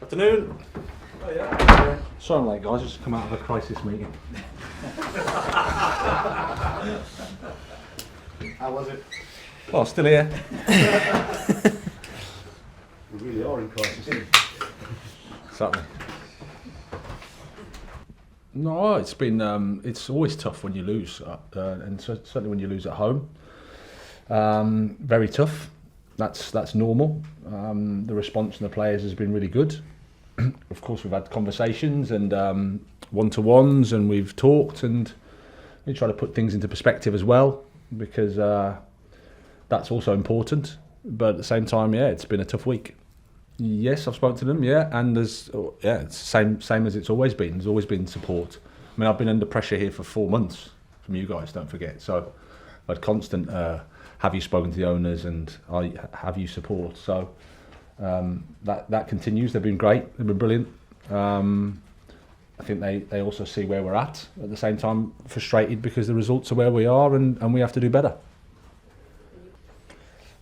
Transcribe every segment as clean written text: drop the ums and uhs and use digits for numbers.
Afternoon. Oh yeah. Sorry I'm late, guys. Just come out of a crisis meeting. How was it? Well, still here. We really are in crisis. Certainly. No, it's been. It's always tough when you lose, and certainly when you lose at home. Very tough. That's normal. The response from the players has been really good. Of course, we've had conversations and one-to-ones, and we've talked, and we try to put things into perspective as well, because that's also important. But at the same time, yeah, it's been a tough week. Yes, I've spoken to them, yeah, and it's the same as it's always been. There's always been support. I mean, I've been under pressure here for 4 months from you guys, don't forget. So I've had constant, have you spoken to the owners, and have you support? So that continues. They've been great. They've been brilliant. I think they also see where we're at the same time, frustrated because the results are where we are, and we have to do better.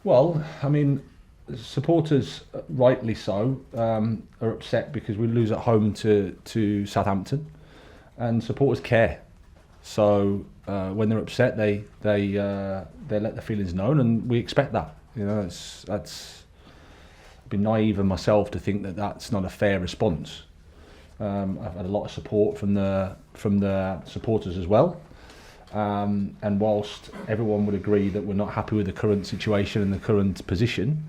Well, I mean, supporters, rightly so, are upset because we lose at home to Southampton, and supporters care. So when they're upset, they let their feelings known, and we expect that. You know, that's been naive of myself to think that that's not a fair response. I've had a lot of support from the supporters as well. And whilst everyone would agree that we're not happy with the current situation and the current position,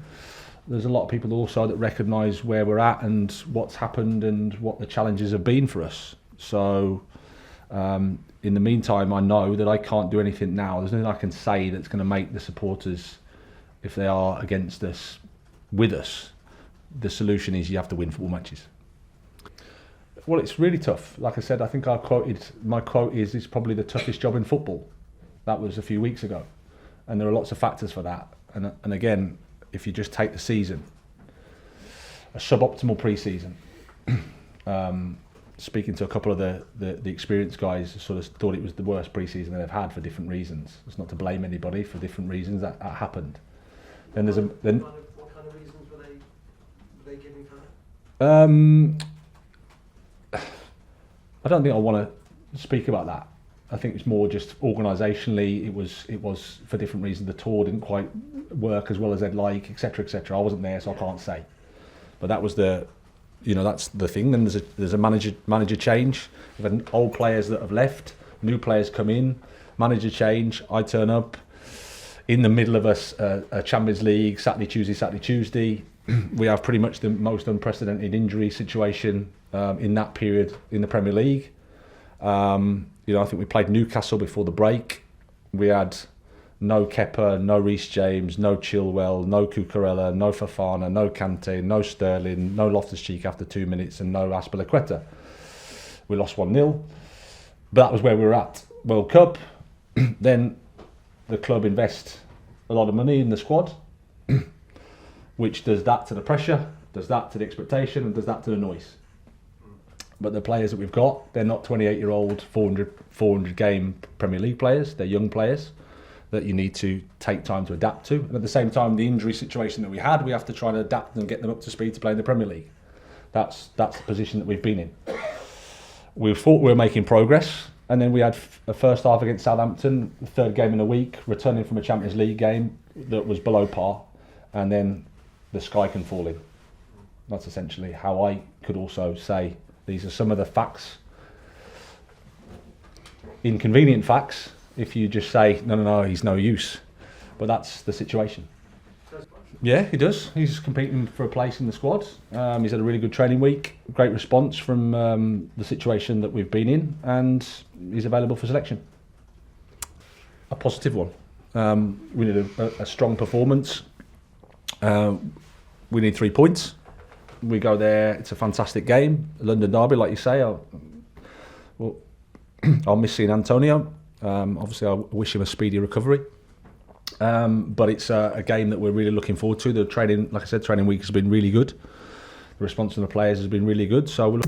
there's a lot of people also that recognise where we're at and what's happened and what the challenges have been for us. So in the meantime, I know that I can't do anything now. There's nothing I can say that's going to make the supporters, if they are against us, with us. The solution is you have to win football matches. Well, it's really tough. Like I said, I think my quote is, it's probably the toughest job in football. That was a few weeks ago. And there are lots of factors for that. And again, if you just take the season, a suboptimal pre-season. Speaking to a couple of the experienced guys, sort of thought it was the worst pre-season they've had for different reasons. It's not to blame anybody for different reasons that happened. Then there's What kind of reasons were they giving for that? I don't think I want to speak about that. I think it's more just organisationally, it was for different reasons. The tour didn't quite work as well as they'd like, etc., etc. I wasn't there, so I can't say. But that was that's the thing. Then there's a manager change. We've had old players that have left, new players come in, manager change. I turn up in the middle of a Champions League, Saturday, Tuesday. We have pretty much the most unprecedented injury situation in that period in the Premier League. I think we played Newcastle before the break. We had no Kepa, no Reece James, no Chilwell, no Cucurella, no Fofana, no Kante, no Sterling, no Loftus-Cheek after 2 minutes, and no Azpilicueta. We lost 1-0, but that was where we were at. World Cup, then the club invest a lot of money in the squad, which does that to the pressure, does that to the expectation, and does that to the noise. But the players that we've got, they're not 28-year-old, 400 game Premier League players. They're young players that you need to take time to adapt to. And at the same time, the injury situation that we had, we have to try to adapt and get them up to speed to play in the Premier League. That's the position that we've been in. We thought we were making progress, and then we had a first half against Southampton, the third game in a week, returning from a Champions League game that was below par, and then the sky can fall in. That's essentially how I could also say these are some of the facts, inconvenient facts, if you just say, no, he's no use. But that's the situation. Yeah, he does. He's competing for a place in the squad. He's had a really good training week, great response from the situation that we've been in, and he's available for selection. A positive one. We need a strong performance. We need 3 points. We go there, it's a fantastic game, London derby, like you say. I'll miss seeing Antonio. Obviously, I wish him a speedy recovery. But it's a game that we're really looking forward to. The training, like I said, training week has been really good. The response from the players has been really good. So we're